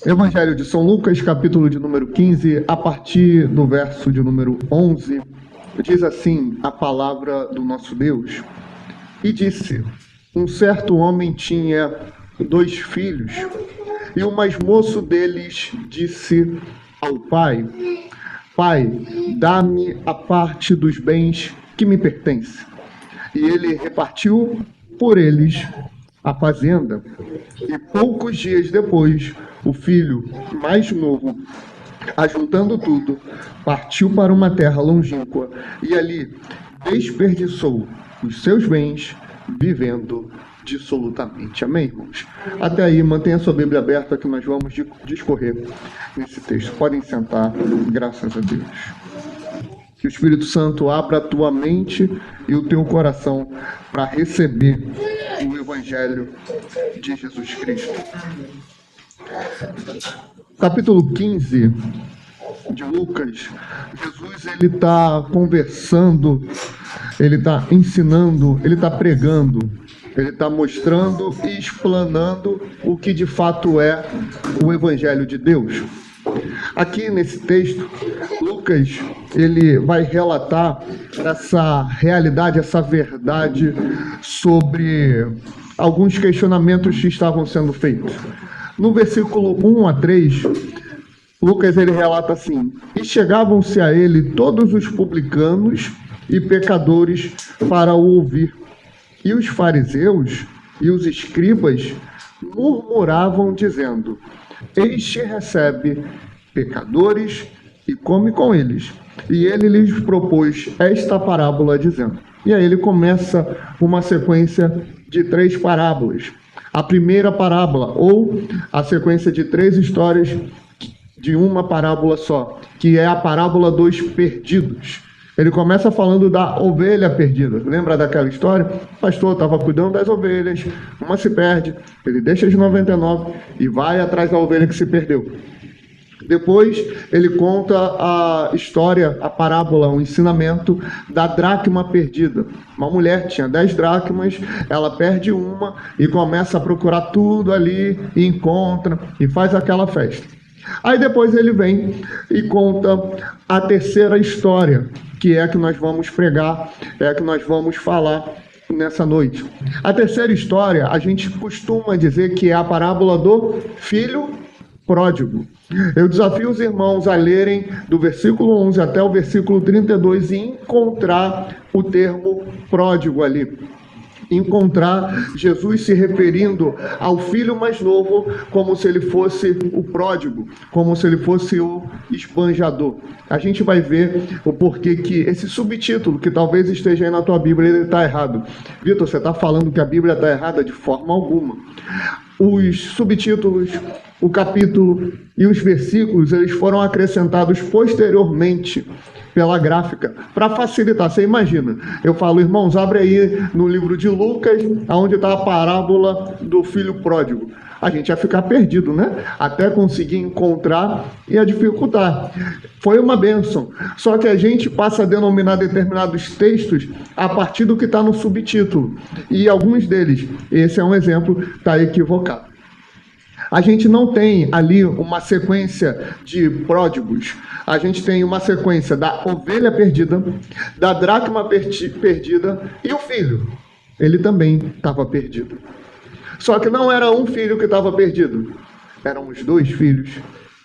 Evangelho de São Lucas, capítulo de número 15, a partir do verso de número 11, diz assim a palavra do nosso Deus. E disse, um certo homem tinha 2 filhos, e o mais moço deles disse ao pai, Pai, dá-me a parte dos bens que me pertence. E ele repartiu por eles a fazenda. E poucos dias depois, o filho mais novo, ajuntando tudo, partiu para uma terra longínqua e ali desperdiçou os seus bens, vivendo dissolutamente. Amém, irmãos? Até aí, mantenha sua Bíblia aberta que nós vamos discorrer nesse texto. Podem sentar, graças a Deus. Que o Espírito Santo abra a tua mente e o teu coração para receber o Evangelho de Jesus Cristo. Capítulo 15 de Lucas, Jesus ele está conversando, ele está ensinando, ele está pregando, ele está mostrando e explanando o que de fato é o Evangelho de Deus. Aqui nesse texto, Lucas ele vai relatar essa realidade, essa verdade sobre alguns questionamentos que estavam sendo feitos. No versículo 1 a 3, Lucas ele relata assim: E chegavam-se a ele todos os publicanos e pecadores para o ouvir. E os fariseus e os escribas murmuravam, dizendo: Este recebe pecadores e come com eles. E ele lhes propôs esta parábola, dizendo... E aí ele começa uma sequência de 3 parábolas. A primeira parábola, ou a sequência de 3 histórias de uma parábola só, que é a parábola dos perdidos. Ele começa falando da ovelha perdida. Lembra daquela história? O pastor estava cuidando das ovelhas, uma se perde, ele deixa as 99 e vai atrás da ovelha que se perdeu. Depois ele conta a história, a parábola, o ensinamento da dracma perdida. Uma mulher tinha 10 dracmas, ela perde uma e começa a procurar tudo ali, e encontra e faz aquela festa. Aí depois ele vem e conta a terceira história, que é a que nós vamos pregar, é a que nós vamos falar nessa noite. A terceira história, a gente costuma dizer que é a parábola do filho pródigo. Eu desafio os irmãos a lerem do versículo 11 até o versículo 32 e encontrar o termo pródigo ali. Encontrar Jesus se referindo ao filho mais novo como se ele fosse o pródigo, como se ele fosse o esbanjador. A gente vai ver o porquê que esse subtítulo, que talvez esteja aí na tua Bíblia, ele está errado. Vitor, você está falando que a Bíblia está errada? De forma alguma. Os subtítulos, o capítulo e os versículos, eles foram acrescentados posteriormente pela gráfica, para facilitar. Você imagina, eu falo, irmãos, abre aí no livro de Lucas, onde está a parábola do filho pródigo. A gente ia ficar perdido, né? Até conseguir encontrar ia dificultar. Foi uma bênção. Só que a gente passa a denominar determinados textos a partir do que está no subtítulo. E alguns deles, esse é um exemplo, está equivocado. A gente não tem ali uma sequência de pródigos. A gente tem uma sequência da ovelha perdida, da dracma perdida e o filho. Ele também estava perdido. Só que não era um filho que estava perdido. Eram os 2 filhos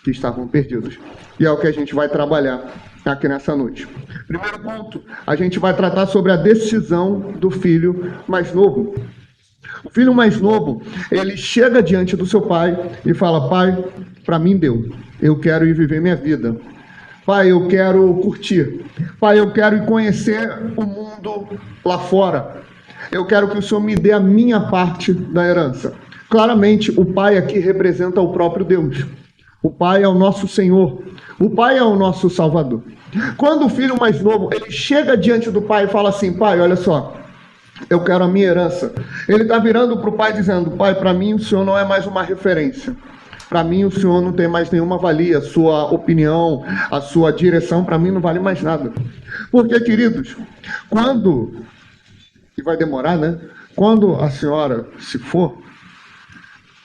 que estavam perdidos. E é o que a gente vai trabalhar aqui nessa noite. Primeiro ponto, a gente vai tratar sobre a decisão do filho mais novo. O filho mais novo, ele chega diante do seu pai e fala: Pai, para mim deu. Eu quero ir viver minha vida. Pai, eu quero curtir. Pai, eu quero ir conhecer o mundo lá fora. Eu quero que o Senhor me dê a minha parte da herança. Claramente, o pai aqui representa o próprio Deus. O pai é o nosso Senhor. O pai é o nosso Salvador. Quando o filho mais novo, ele chega diante do pai e fala assim: Pai, olha só, eu quero a minha herança. Ele está virando para o pai dizendo: Pai, para mim o Senhor não é mais uma referência. Para mim o Senhor não tem mais nenhuma valia. A sua opinião, a sua direção, para mim não vale mais nada. Porque, queridos, quando... E vai demorar, né? Quando a senhora se for,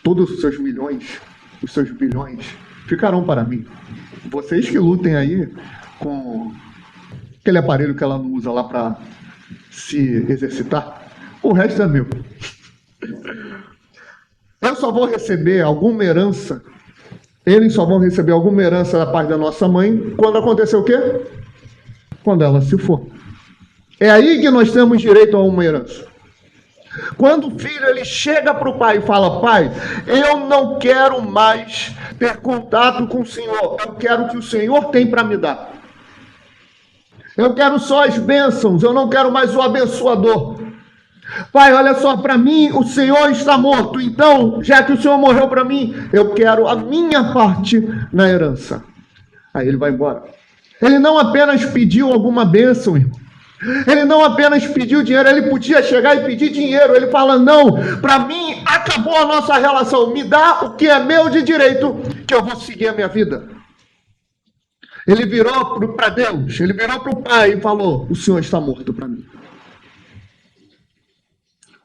todos os seus milhões, os seus bilhões, ficarão para mim. Vocês que lutem aí com aquele aparelho que ela não usa lá para se exercitar, o resto é meu. Eu só vou receber alguma herança, eles só vão receber alguma herança da parte da nossa mãe quando acontecer o quê? Quando ela se for. É aí que nós temos direito a uma herança. Quando o filho ele chega para o pai e fala: pai, eu não quero mais ter contato com o Senhor, eu quero o que o Senhor tem para me dar. Eu quero só as bênçãos, eu não quero mais o abençoador. Pai, olha só, para mim o Senhor está morto, então, já que o Senhor morreu para mim, eu quero a minha parte na herança. Aí ele vai embora. Ele não apenas pediu alguma bênção, irmão. Ele não apenas pediu dinheiro, ele podia chegar e pedir dinheiro. Ele fala: não, para mim acabou a nossa relação, me dá o que é meu de direito, que eu vou seguir a minha vida. Ele virou para Deus, ele virou para o pai e falou: o Senhor está morto para mim.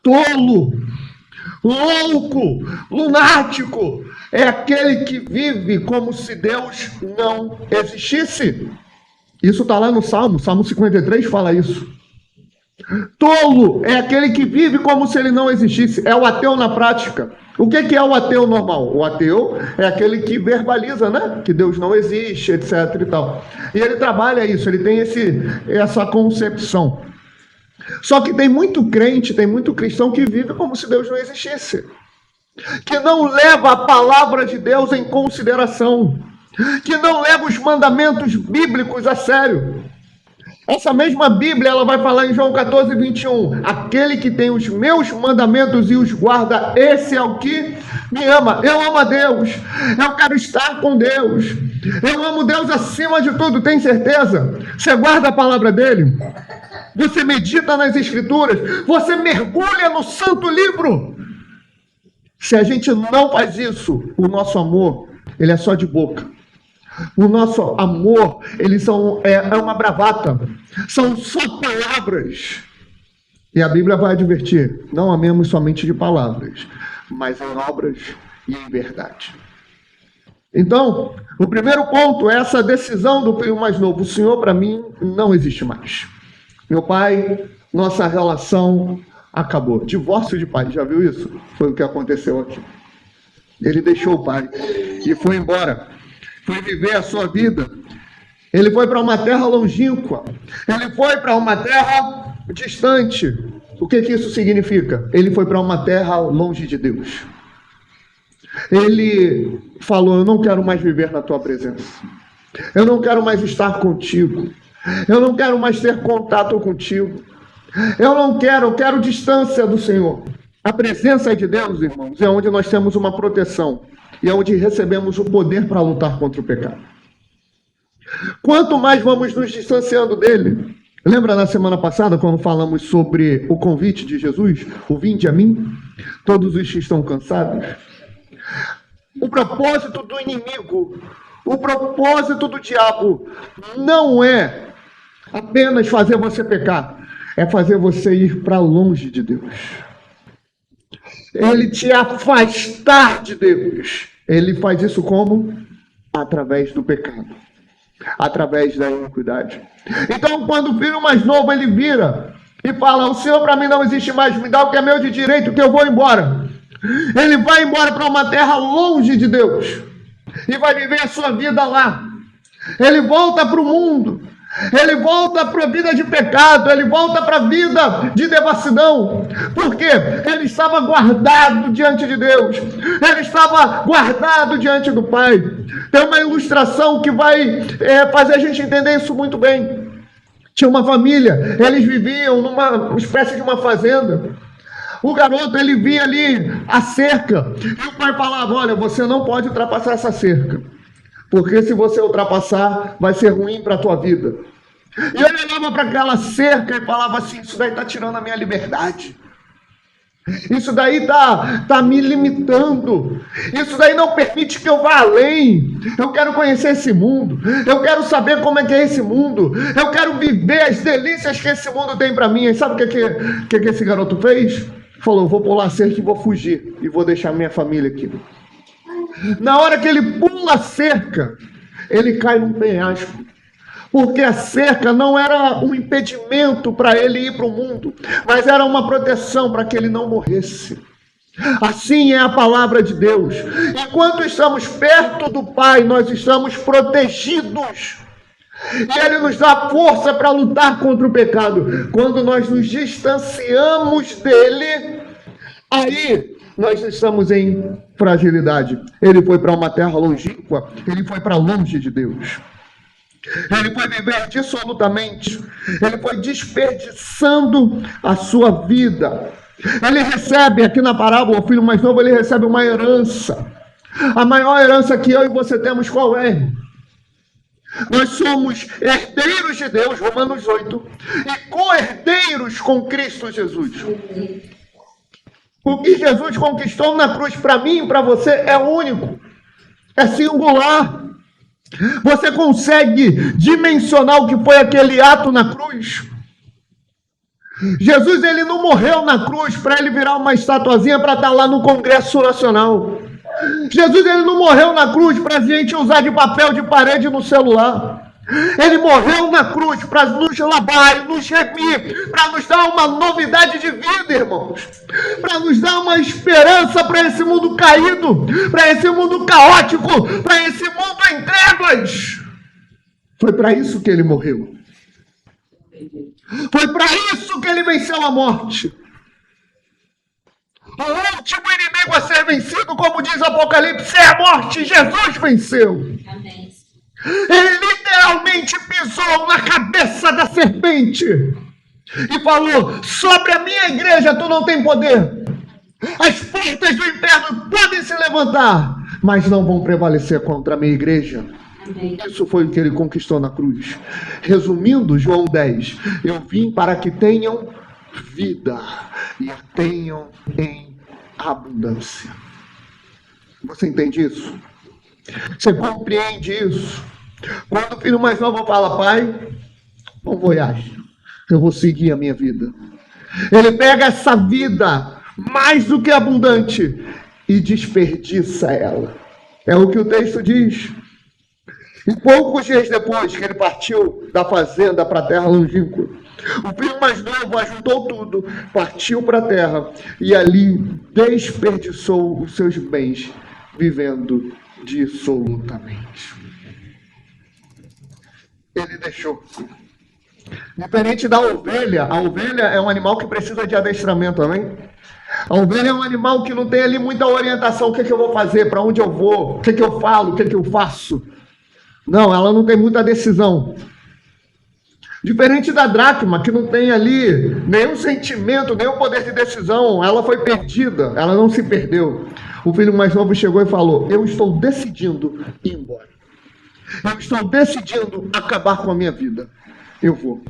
Tolo, louco, lunático, é aquele que vive como se Deus não existisse. Isso está lá no Salmo 53 fala isso. Tolo é aquele que vive como se ele não existisse, é o ateu na prática. O que é o ateu normal? O ateu é aquele que verbaliza, né? Que Deus não existe, etc. e tal. E ele trabalha isso, ele tem essa concepção. Só que tem muito crente, tem muito cristão que vive como se Deus não existisse, que não leva a palavra de Deus em consideração, que não leva os mandamentos bíblicos a sério. Essa mesma Bíblia, ela vai falar em João 14, 21, aquele que tem os meus mandamentos e os guarda, esse é o que me ama. Eu amo a Deus, eu quero estar com Deus, eu amo Deus acima de tudo, tem certeza? Você guarda a palavra dele? Você medita nas Escrituras? Você mergulha no Santo Livro? Se a gente não faz isso, o nosso amor, ele é só de boca. O nosso amor, é uma bravata. São só palavras. E a Bíblia vai advertir: não amemos somente de palavras, mas em obras e em verdade. Então, o primeiro ponto é essa decisão do filho mais novo. O Senhor, para mim, não existe mais. Meu pai, nossa relação acabou. Divórcio de pai, já viu isso? Foi o que aconteceu aqui. Ele deixou o pai e foi embora. Foi viver a sua vida. Ele foi para uma terra longínqua. Ele foi para uma terra distante. O que isso significa? Ele foi para uma terra longe de Deus. Ele falou: eu não quero mais viver na tua presença. Eu não quero mais estar contigo. Eu não quero mais ter contato contigo. Eu quero distância do Senhor. A presença de Deus, irmãos, é onde nós temos uma proteção e é onde recebemos o poder para lutar contra o pecado. Quanto mais vamos nos distanciando dele, lembra na semana passada quando falamos sobre o convite de Jesus? O vinde a mim, todos os que estão cansados. O propósito do inimigo, o propósito do diabo não é apenas fazer você pecar, é fazer você ir para longe de Deus. Ele te afastar de Deus. Ele faz isso como? Através do pecado, através da iniquidade. Então, quando o filho mais novo ele vira e fala: o Senhor para mim não existe mais, me dá o que é meu de direito, que eu vou embora. Ele vai embora para uma terra longe de Deus e vai viver a sua vida lá. Ele volta para o mundo. Ele volta para a vida de pecado, ele volta para a vida de devassidão. Por quê? Ele estava guardado diante de Deus, ele estava guardado diante do Pai. Tem uma ilustração que vai fazer a gente entender isso muito bem. Tinha uma família, eles viviam numa espécie de uma fazenda. O garoto, ele via ali a cerca, e o pai falava: olha, você não pode ultrapassar essa cerca, porque se você ultrapassar, vai ser ruim para a tua vida. E ele olhava para aquela cerca e falava assim: isso daí está tirando a minha liberdade. Isso daí tá me limitando. Isso daí não permite que eu vá além. Eu quero conhecer esse mundo. Eu quero saber como é que é esse mundo. Eu quero viver as delícias que esse mundo tem para mim. E sabe o que esse garoto fez? Falou: vou pular a cerca e vou fugir. E vou deixar minha família aqui. Na hora que ele pula a cerca, ele cai num penhasco. Porque a cerca não era um impedimento para ele ir para o mundo, mas era uma proteção para que ele não morresse. Assim é a palavra de Deus. Enquanto estamos perto do Pai, nós estamos protegidos. E Ele nos dá força para lutar contra o pecado. Quando nós nos distanciamos dele, aí nós estamos em fragilidade. Ele foi para uma terra longínqua, ele foi para longe de Deus. Ele foi viver dissolutamente, ele foi desperdiçando a sua vida. Ele recebe, aqui na parábola, o filho mais novo, ele recebe uma herança. A maior herança que eu e você temos, qual é? Nós somos herdeiros de Deus, Romanos 8, e co-herdeiros com Cristo Jesus. O que Jesus conquistou na cruz para mim e para você é único, é singular. Você consegue dimensionar o que foi aquele ato na cruz? Jesus, ele não morreu na cruz para ele virar uma estatuazinha para estar lá no Congresso Nacional. Jesus, ele não morreu na cruz para a gente usar de papel de parede no celular. Ele morreu na cruz para nos lavar, nos remir, para nos dar uma novidade de vida, irmãos. Para nos dar uma esperança para esse mundo caído, para esse mundo caótico, para esse mundo em trevas. Foi para isso que ele morreu. Foi para isso que ele venceu a morte. O último inimigo a ser vencido, como diz o Apocalipse, é a morte. Jesus venceu. Amém. Ele literalmente pisou na cabeça da serpente e falou: sobre a minha igreja tu não tem poder. As portas do inferno podem se levantar, mas não vão prevalecer contra a minha igreja. Amém. Isso foi o que ele conquistou na cruz. Resumindo, João 10, eu vim para que tenham vida e a tenham em abundância. Você entende isso? Você compreende isso? Quando o filho mais novo fala: pai, bom voyage, eu vou seguir a minha vida. Ele pega essa vida mais do que abundante e desperdiça ela. É o que o texto diz. E poucos dias depois que ele partiu da fazenda para a terra longínqua, o filho mais novo ajuntou tudo, partiu para a terra e ali desperdiçou os seus bens, vivendo dissolutamente. Ele deixou. Diferente da ovelha, a ovelha é um animal que precisa de adestramento, amém? A ovelha é um animal que não tem ali muita orientação. O que é que eu vou fazer? Para onde eu vou? O que é que eu falo? O que é que eu faço? Não, ela não tem muita decisão. Diferente da dracma, que não tem ali nenhum sentimento, nenhum poder de decisão. Ela foi perdida, ela não se perdeu. O filho mais novo chegou e falou: eu estou decidindo ir embora. Eu estou decidindo acabar com a minha vida. Eu vou.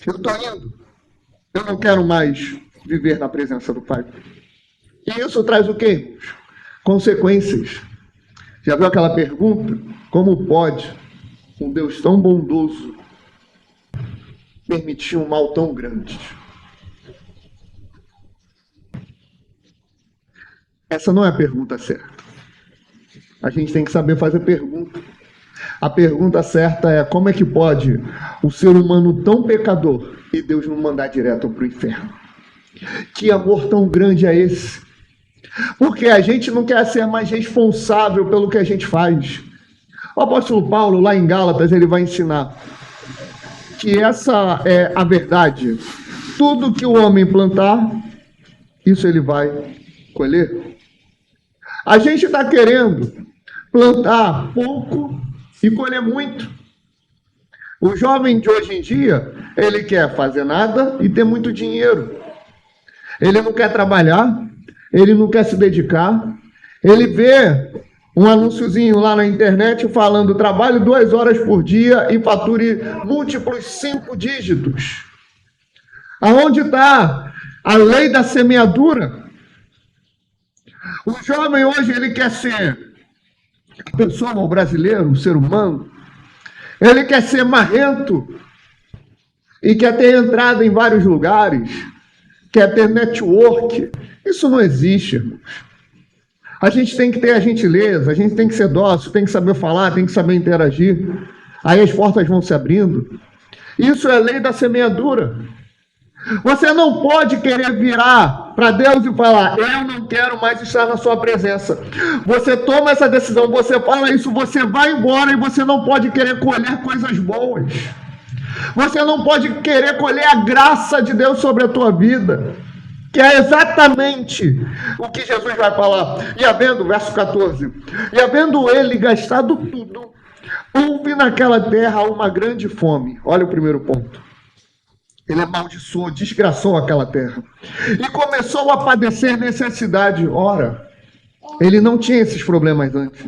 Eu estou indo. Eu não quero mais viver na presença do Pai. E isso traz o quê? Consequências. Já viu aquela pergunta? Como pode um Deus tão bondoso permitir um mal tão grande? Essa não é a pergunta certa. A gente tem que saber fazer pergunta. A pergunta certa é: como é que pode o ser humano tão pecador e Deus não mandar direto para o inferno? Que amor tão grande é esse? Porque a gente não quer ser mais responsável pelo que a gente faz. O apóstolo Paulo, lá em Gálatas, ele vai ensinar que essa é a verdade. Tudo que o homem plantar, isso ele vai colher. A gente está querendo plantar pouco e colher muito. O jovem de hoje em dia, ele quer fazer nada e ter muito dinheiro. Ele não quer trabalhar, ele não quer se dedicar. Ele vê um anúnciozinho lá na internet falando: trabalhe 2 horas por dia e fature múltiplos 5 dígitos. Aonde está a lei da semeadura? O jovem hoje, ele quer ser a pessoa, o brasileiro, o ser humano. Ele quer ser marrento e quer ter entrada em vários lugares, quer ter network. Isso não existe, irmãos. A gente tem que ter a gentileza, a gente tem que ser dócil, tem que saber falar, tem que saber interagir. Aí as portas vão se abrindo. Isso é lei da semeadura. Você não pode querer virar para Deus e falar: eu não quero mais estar na sua presença. Você toma essa decisão, você fala isso, você vai embora e você não pode querer colher coisas boas. Você não pode querer colher a graça de Deus sobre a tua vida, que é exatamente o que Jesus vai falar. E havendo, verso 14, e havendo ele gastado tudo, houve naquela terra uma grande fome. Olha o primeiro ponto. Ele amaldiçoou, desgraçou aquela terra. E começou a padecer necessidade. Ora, ele não tinha esses problemas antes.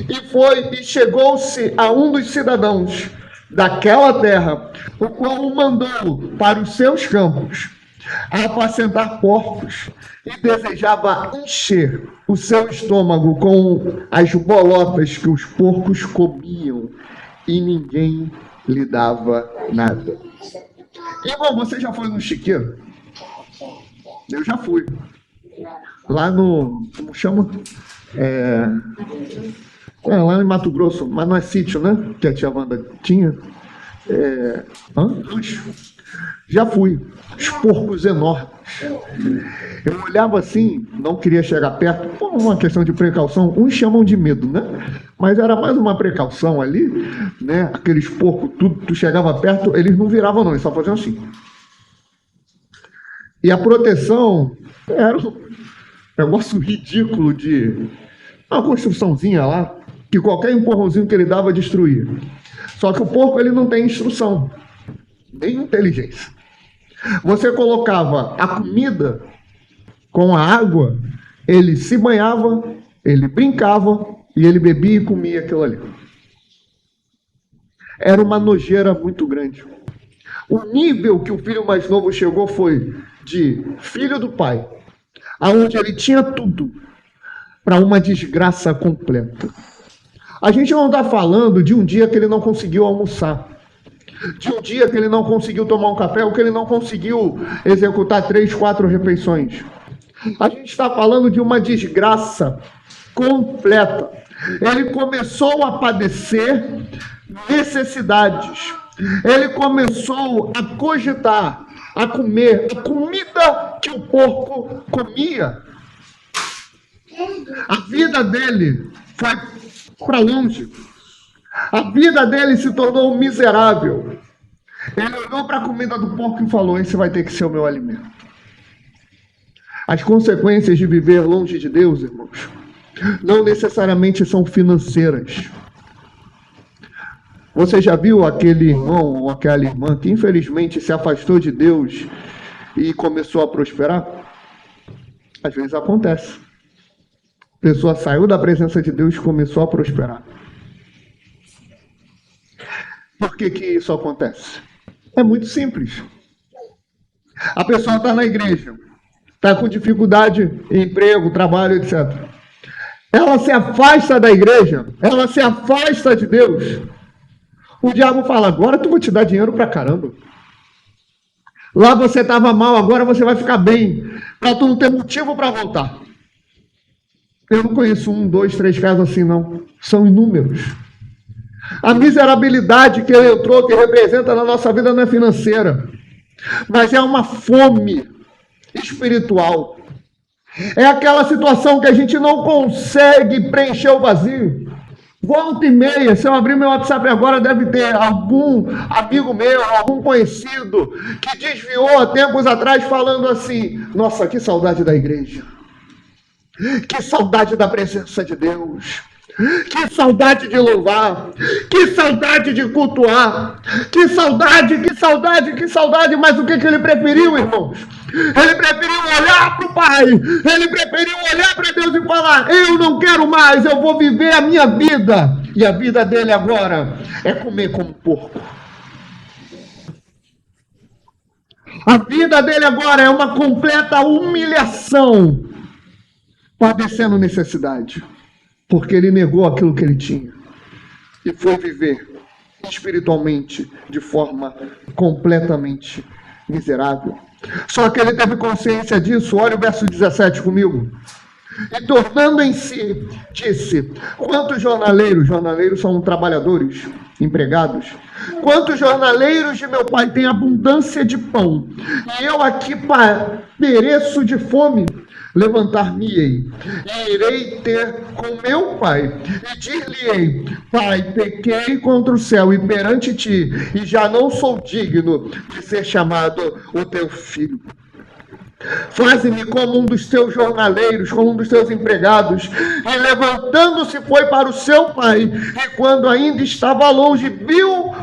E chegou-se a um dos cidadãos daquela terra, o qual o mandou para os seus campos a apacentar porcos, e desejava encher o seu estômago com as bolotas que os porcos comiam, e ninguém lhe dava nada. Irmão, você já foi no chiqueiro? Eu já fui. Lá no... Como chama? Lá em Mato Grosso, mas não é sítio, né? Que a tia Wanda tinha. Rancho. Já fui. Os porcos enormes. Eu olhava assim, não queria chegar perto, por uma questão de precaução. Uns chamam de medo, né? Mas era mais uma precaução ali, né? Aqueles porcos, tudo, tu chegava perto, eles não viravam não, eles só faziam assim. E a proteção era um negócio ridículo de uma construçãozinha lá, que qualquer empurrãozinho que ele dava destruía. Só que o porco, ele não tem instrução, nem inteligência. Você colocava a comida com a água, ele se banhava, ele brincava e ele bebia e comia aquilo ali. Era uma nojeira muito grande. O nível que o filho mais novo chegou foi de filho do pai, aonde ele tinha tudo, para uma desgraça completa. A gente não está falando de um dia que ele não conseguiu almoçar, de um dia que ele não conseguiu tomar um café, ou que ele não conseguiu executar 3, 4 refeições. A gente está falando de uma desgraça completa. Ele começou a padecer necessidades. Ele começou a cogitar, a comer a comida que o porco comia. A vida dele foi para longe. A vida dele se tornou miserável. Ele olhou para a comida do porco e falou: esse vai ter que ser o meu alimento. As consequências de viver longe de Deus, irmãos, não necessariamente são financeiras. Você já viu aquele irmão ou aquela irmã que infelizmente se afastou de Deus e começou a prosperar? Às vezes acontece. A pessoa saiu da presença de Deus e começou a prosperar. Por que isso acontece? É muito simples. A pessoa está na igreja, está com dificuldade em emprego, trabalho, etc. Ela se afasta da igreja, ela se afasta de Deus. O diabo fala: agora tu vou te dar dinheiro pra caramba. Lá você estava mal, agora você vai ficar bem, para tu não ter motivo para voltar. Eu não conheço 1, 2, 3 casos assim, não. São inúmeros. A miserabilidade que ele entrou, que representa na nossa vida, não é financeira, mas é uma fome espiritual. É aquela situação que a gente não consegue preencher o vazio. Volta e meia, se eu abrir meu WhatsApp agora, deve ter algum amigo meu, algum conhecido, que desviou há tempos atrás falando assim: nossa, que saudade da igreja. Que saudade da presença de Deus. Que saudade de louvar. Que saudade de cultuar. Que saudade, que saudade, que saudade. Mas o que ele preferiu, irmãos? Ele preferiu olhar para o Pai. Ele preferiu olhar para Deus e falar: eu não quero mais, eu vou viver a minha vida. E a vida dele agora é comer como porco. A vida dele agora é uma completa humilhação, padecendo necessidade, porque ele negou aquilo que ele tinha e foi viver espiritualmente de forma completamente miserável. Só que ele teve consciência disso. Olha o verso 17 comigo. E tornando em si, disse: quantos jornaleiros, jornaleiros são trabalhadores, empregados, quantos jornaleiros de meu pai têm abundância de pão, e eu aqui pereço de fome? Levantar-me-ei, e irei ter com meu pai, e dir-lhe-ei: Pai, pequei contra o céu e perante ti, e já não sou digno de ser chamado o teu filho. Faze-me como um dos teus jornaleiros, como um dos teus empregados. E levantando-se foi para o seu pai, e quando ainda estava longe, viu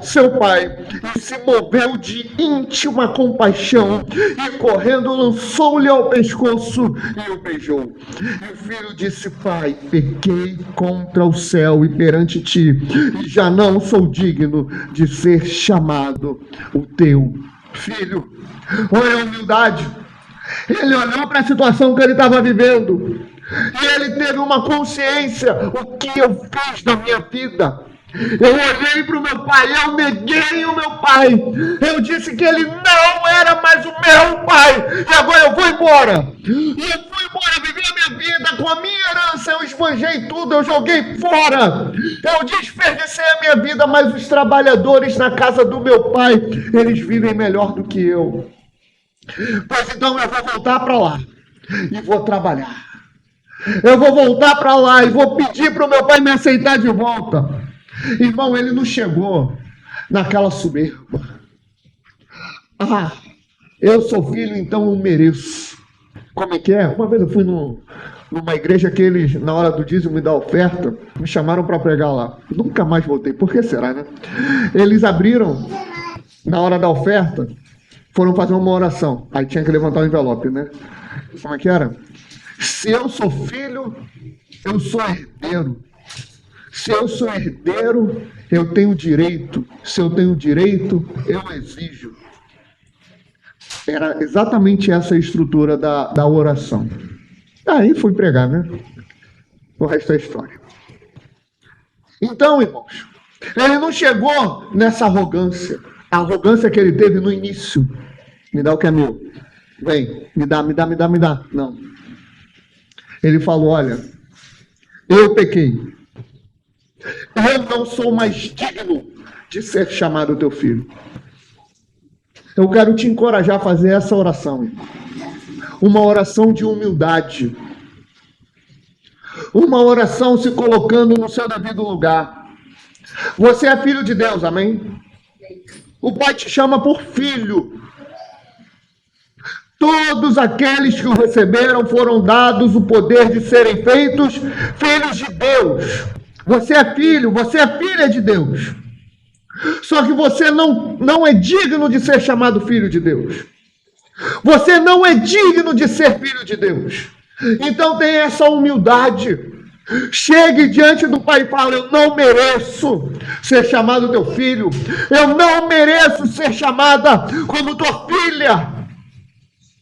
seu pai, e se moveu de íntima compaixão, e correndo lançou-lhe ao pescoço e o beijou. E o filho disse: Pai, pequei contra o céu e perante ti, e já não sou digno de ser chamado o teu filho. Olha a humildade. Ele olhou para a situação que ele estava vivendo e ele teve uma consciência: o que eu fiz na minha vida? Eu olhei para o meu pai, eu neguei o meu pai, eu disse que ele não era mais o meu pai, e agora eu vou embora. E eu fui embora viver a minha vida com a minha herança, eu esbanjei tudo, eu joguei fora, eu desperdicei a minha vida, mas os trabalhadores na casa do meu pai, eles vivem melhor do que eu. Pois então eu vou voltar para lá e vou trabalhar. Eu vou voltar para lá e vou pedir para o meu pai me aceitar de volta. Irmão, ele não chegou naquela soberba. Ah, eu sou filho, então eu mereço. Como é que é? Uma vez eu fui numa igreja que eles, na hora do dízimo e da oferta, me chamaram para pregar lá. Nunca mais voltei. Por que será, né? Eles abriram, na hora da oferta, foram fazer uma oração. Aí tinha que levantar o envelope, né? Como é que era? Se eu sou filho, eu sou herdeiro. Se eu sou herdeiro, eu tenho direito. Se eu tenho direito, eu exijo. Era exatamente essa a estrutura da oração. Aí fui pregar, né? O resto é história. Então, irmãos, ele não chegou nessa arrogância. A arrogância que ele teve no início. Me dá o que é meu. Vem, me dá. Não. Ele falou: olha, eu pequei. Eu não sou mais digno de ser chamado teu filho. Eu quero te encorajar a fazer essa oração, irmão. Uma oração de humildade. Uma oração se colocando no seu devido lugar. Você é filho de Deus, amém? O Pai te chama por filho. Todos aqueles que o receberam foram dados o poder de serem feitos filhos de Deus. Você é filho, você é filha de Deus. Só que você não é digno de ser chamado filho de Deus. Você não é digno de ser filho de Deus. Então tenha essa humildade. Chegue diante do Pai e fale: eu não mereço ser chamado teu filho. Eu não mereço ser chamada como tua filha.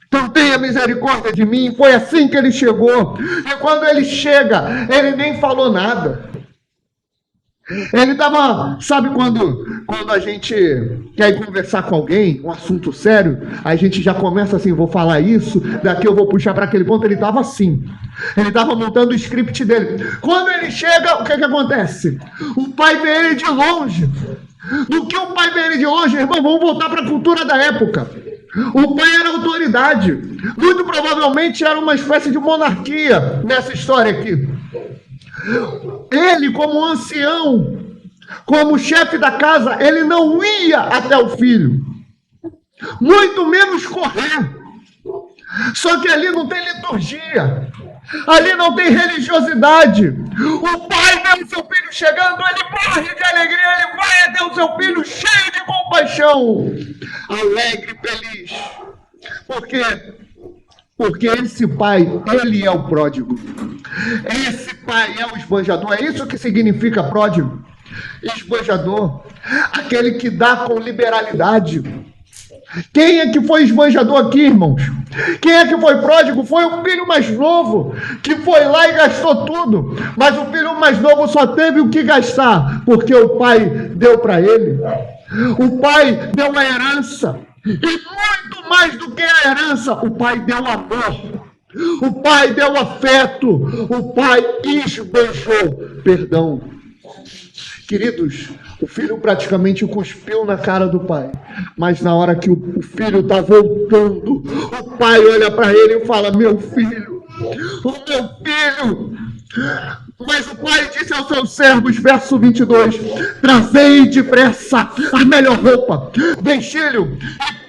Então tenha misericórdia de mim. Foi assim que ele chegou. E quando ele chega, ele nem falou nada. Ele estava, sabe quando a gente quer ir conversar com alguém, um assunto sério, a gente já começa assim: vou falar isso, daqui eu vou puxar para aquele ponto. Ele estava assim, ele estava montando o script dele. Quando ele chega, o que acontece? O pai vê ele de longe. Do que o pai vê ele de longe, irmão, vamos voltar para a cultura da época. O pai era autoridade, muito provavelmente era uma espécie de monarquia nessa história aqui. Ele, como ancião, como chefe da casa, ele não ia até o filho, muito menos correr. Só que ali não tem liturgia, ali não tem religiosidade. O pai vê o seu filho chegando, ele morre de alegria, ele vai até o seu filho cheio de compaixão, alegre, feliz. Por quê? Porque esse pai, ele é o pródigo. Esse pai é o esbanjador. É isso que significa pródigo. Esbanjador. Aquele que dá com liberalidade. Quem é que foi esbanjador aqui, irmãos? Quem é que foi pródigo? Foi o filho mais novo, que foi lá e gastou tudo. Mas o filho mais novo só teve o que gastar, porque o pai deu para ele. O pai deu a herança. E muito mais do que a herança, o pai deu amor. O pai deu afeto, o pai esbanjou perdão. Queridos, o filho praticamente cuspiu na cara do pai, mas na hora que o filho está voltando, o pai olha para ele e fala: meu filho, o meu filho. Mas o pai disse aos seus servos, verso 22, trazei depressa a melhor roupa, vestilho,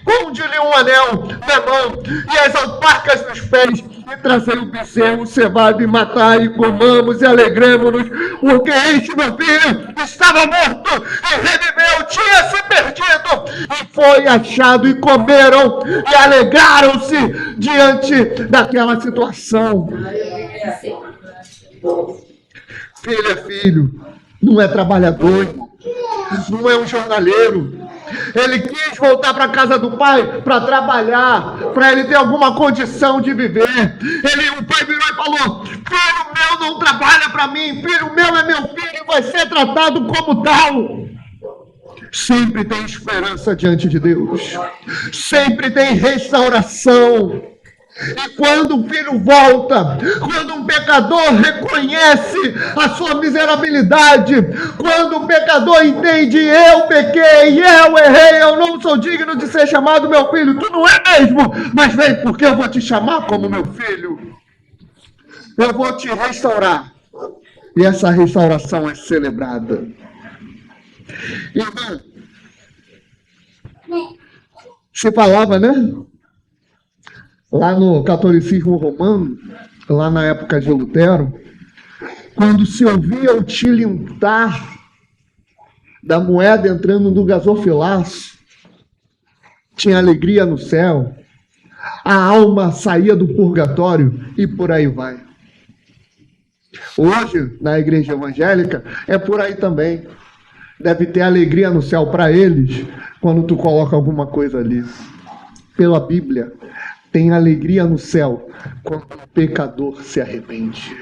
ponde-lhe um anel na mão e as alparcas nos pés, e trazei o bezerro cevado e matai, e comamos e alegremos-nos, porque este meu filho estava morto e reviveu, tinha se perdido e foi achado, e comeram e alegraram-se diante daquela situação. Filho é filho, não é trabalhador, irmão. Não é um jornaleiro. Ele quis voltar para a casa do pai para trabalhar, para ele ter alguma condição de viver. O pai virou e falou: filho meu não trabalha para mim, filho meu é meu filho e vai ser tratado como tal. Sempre tem esperança diante de Deus, sempre tem restauração. E quando o filho volta, quando um pecador reconhece a sua miserabilidade, quando o pecador entende: eu pequei, eu errei, eu não sou digno de ser chamado meu filho, tu não é mesmo, mas vem porque eu vou te chamar como meu filho, eu vou te restaurar. E essa restauração é celebrada. Irmão, se falava, né? Lá no catolicismo romano, lá na época de Lutero, quando se ouvia o tilintar da moeda entrando no gasofilaço, tinha alegria no céu, a alma saía do purgatório e por aí vai. Hoje, na igreja evangélica, é por aí também. Deve ter alegria no céu para eles quando tu coloca alguma coisa ali. Pela Bíblia, tem alegria no céu quando o pecador se arrepende.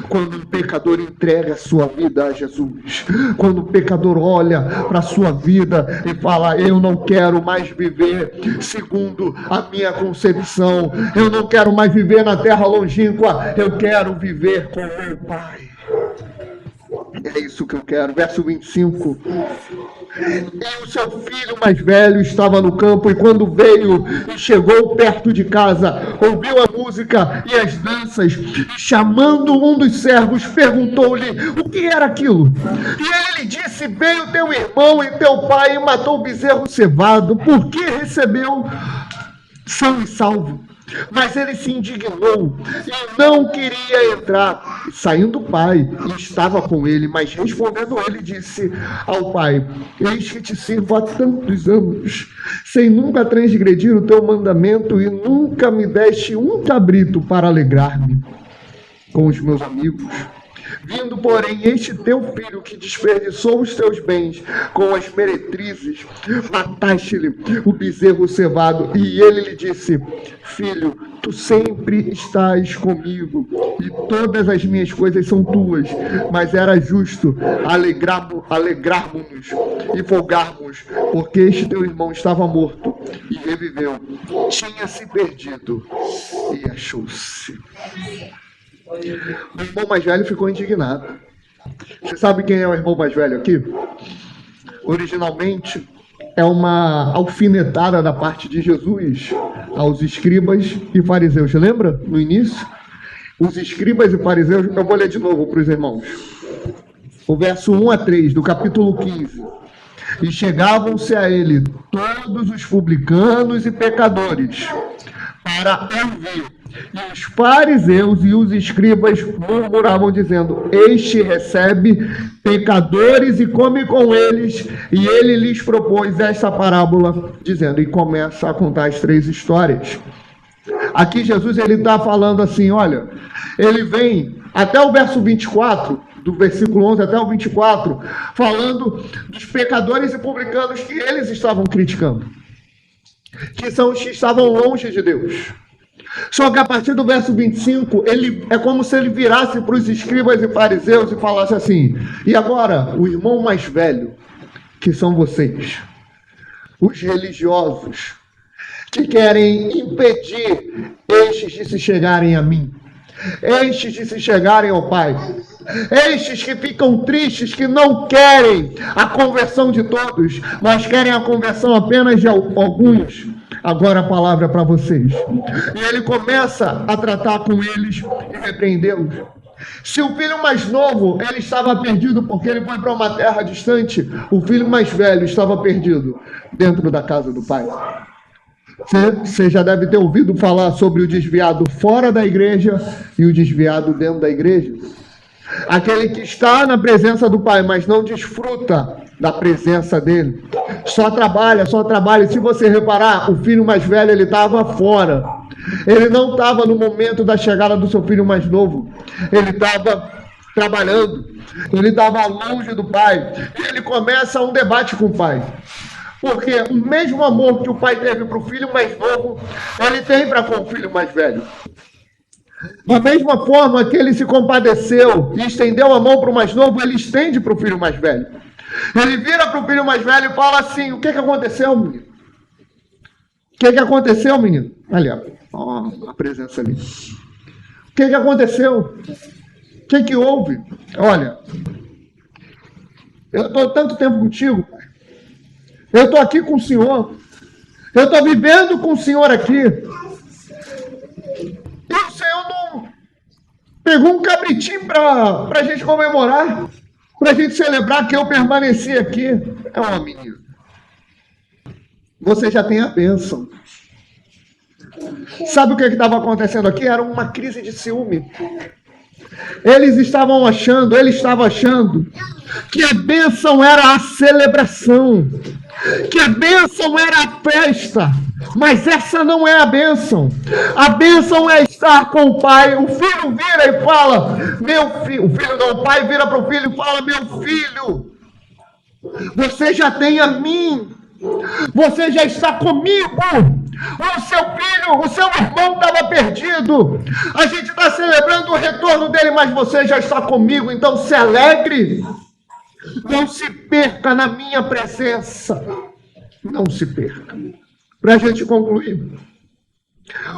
Quando o pecador entrega a sua vida a Jesus. Quando o pecador olha para a sua vida e fala: eu não quero mais viver segundo a minha concepção. Eu não quero mais viver na terra longínqua. Eu quero viver com meu Pai. É isso que eu quero. Verso 25. E o seu filho mais velho estava no campo, e quando veio e chegou perto de casa, ouviu a música e as danças, e chamando um dos servos, perguntou-lhe o que era aquilo. E ele lhe disse: veio teu irmão e teu pai e matou o bezerro cevado, porque recebeu são e salvo. Mas ele se indignou e não queria entrar. Saindo o pai, e estava com ele, mas respondendo ele, disse ao pai: eis que te sirvo há tantos anos, sem nunca transgredir o teu mandamento, e nunca me deste um cabrito para alegrar-me com os meus amigos. Vindo, porém, este teu filho que desperdiçou os teus bens com as meretrizes, mataste-lhe o bezerro cevado. E ele lhe disse: filho, tu sempre estás comigo, e todas as minhas coisas são tuas, mas era justo alegrarmos-nos e folgarmos, porque este teu irmão estava morto e reviveu, tinha se perdido e achou-se. O irmão mais velho ficou indignado. Você sabe quem é o irmão mais velho aqui? Originalmente, é uma alfinetada da parte de Jesus aos escribas e fariseus. Lembra? No início? Os escribas e fariseus, eu vou ler de novo para os irmãos. O verso 1 a 3 do capítulo 15. E chegavam-se a ele todos os publicanos e pecadores para ouvir. E os fariseus e os escribas murmuravam, dizendo: este recebe pecadores e come com eles. E ele lhes propôs esta parábola, dizendo, e começa a contar as 3 histórias. Aqui Jesus está falando assim, olha, ele vem até o verso 24, do versículo 11 até o 24, falando dos pecadores e publicanos que eles estavam criticando, que são os que estavam longe de Deus. Só que a partir do verso 25, é como se ele virasse para os escribas e fariseus e falasse assim: e agora, o irmão mais velho, que são vocês, os religiosos, que querem impedir estes de se chegarem a mim, estes de se chegarem ao Pai, estes que ficam tristes, que não querem a conversão de todos, mas querem a conversão apenas de alguns. Agora a palavra é para vocês. E ele começa a tratar com eles e repreendê-los. Se o filho mais novo, ele estava perdido porque ele foi para uma terra distante, o filho mais velho estava perdido dentro da casa do pai. Você já deve ter ouvido falar sobre o desviado fora da igreja e o desviado dentro da igreja. Aquele que está na presença do pai, mas não desfruta da presença dele. Só trabalha. E se você reparar, o filho mais velho, ele estava fora. Ele não estava no momento da chegada do seu filho mais novo. Ele estava trabalhando. Ele estava longe do pai. E ele começa um debate com o pai. Porque o mesmo amor que o pai teve para o filho mais novo, ele tem para com o filho mais velho. Da mesma forma que ele se compadeceu e estendeu a mão para o mais novo, ele estende para o filho mais velho. Ele vira para o filho mais velho e fala assim: o que aconteceu, menino? O que aconteceu, menino? Ali, ó, a presença ali. O que aconteceu? O que houve? Olha, eu estou tanto tempo contigo, pai. Eu estou aqui com o Senhor. Eu estou vivendo com o Senhor aqui. E o Senhor não pegou um cabritinho para a gente comemorar, para a gente celebrar que eu permaneci aqui. Menino, você já tem a bênção. Sabe o que estava acontecendo aqui? Era uma crise de ciúme. Ele estava achando que a bênção era a celebração, que a bênção era a festa, mas essa não é a bênção. A bênção é estar com o pai. O filho vira e fala: meu filho. O filho não, o pai vira para o filho e fala: meu filho, você já tem a mim, você já está comigo. O seu filho, o seu irmão estava perdido. A gente está celebrando o retorno dele, mas você já está comigo, então se alegre. Não se perca na minha presença. Não se perca. Para a gente concluir,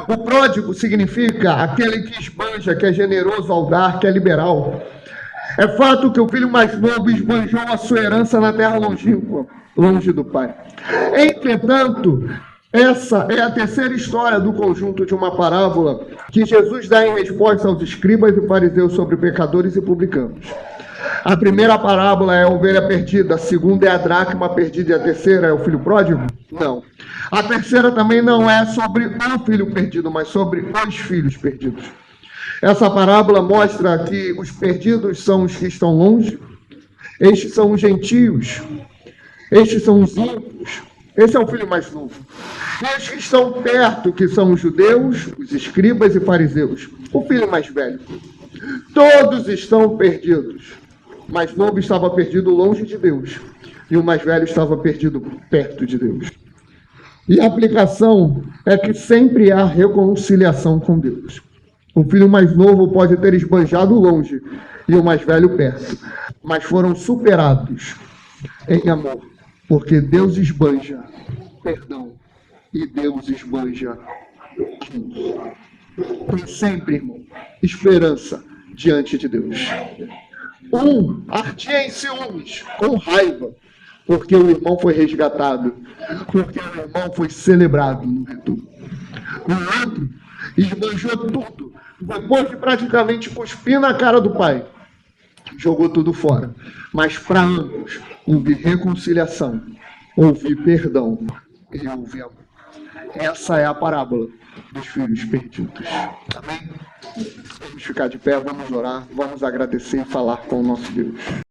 o pródigo significa aquele que esbanja, que é generoso ao dar, que é liberal. É fato que o filho mais novo esbanjou a sua herança na terra longínqua, longe do pai. Entretanto, essa é a terceira história do conjunto de uma parábola que Jesus dá em resposta aos escribas e fariseus sobre pecadores e publicanos. A primeira parábola é a ovelha perdida, a segunda é a dracma perdida e a terceira é o filho pródigo? Não. A terceira também não é sobre o filho perdido, mas sobre os filhos perdidos. Essa parábola mostra que os perdidos são os que estão longe, estes são os gentios, estes são os ímpios, esse é o filho mais novo. E os que estão perto, que são os judeus, os escribas e fariseus, o filho mais velho. Todos estão perdidos. O mais novo estava perdido longe de Deus, e o mais velho estava perdido perto de Deus. E a aplicação é que sempre há reconciliação com Deus. O filho mais novo pode ter esbanjado longe e o mais velho perto, mas foram superados em amor, porque Deus esbanja perdão e Deus esbanja amor. Tem sempre, irmão, esperança diante de Deus. Ardia em ciúmes, com raiva, porque o irmão foi resgatado, porque o irmão foi celebrado no retorno. O outro esbanjou tudo, depois de praticamente cuspir na cara do pai, jogou tudo fora. Mas para ambos houve reconciliação, houve perdão e houve amor. Essa é a parábola dos filhos perdidos. Amém? Vamos ficar de pé, vamos orar, vamos agradecer e falar com o nosso Deus.